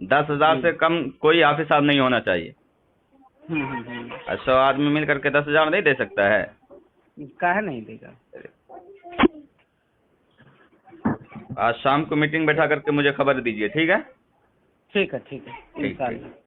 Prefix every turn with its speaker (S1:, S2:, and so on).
S1: 10,000 से कम कोई हाफिज साहब नहीं होना चाहिए। 100 आदमी मिल करके 10,000 नहीं दे सकता है।
S2: काहे नहीं देगा?
S1: आज शाम को मीटिंग बैठा करके मुझे खबर दीजिए, ठीक है?
S2: ठीक है, ठीक है,
S1: ठीक।
S2: इंशाल्लाह।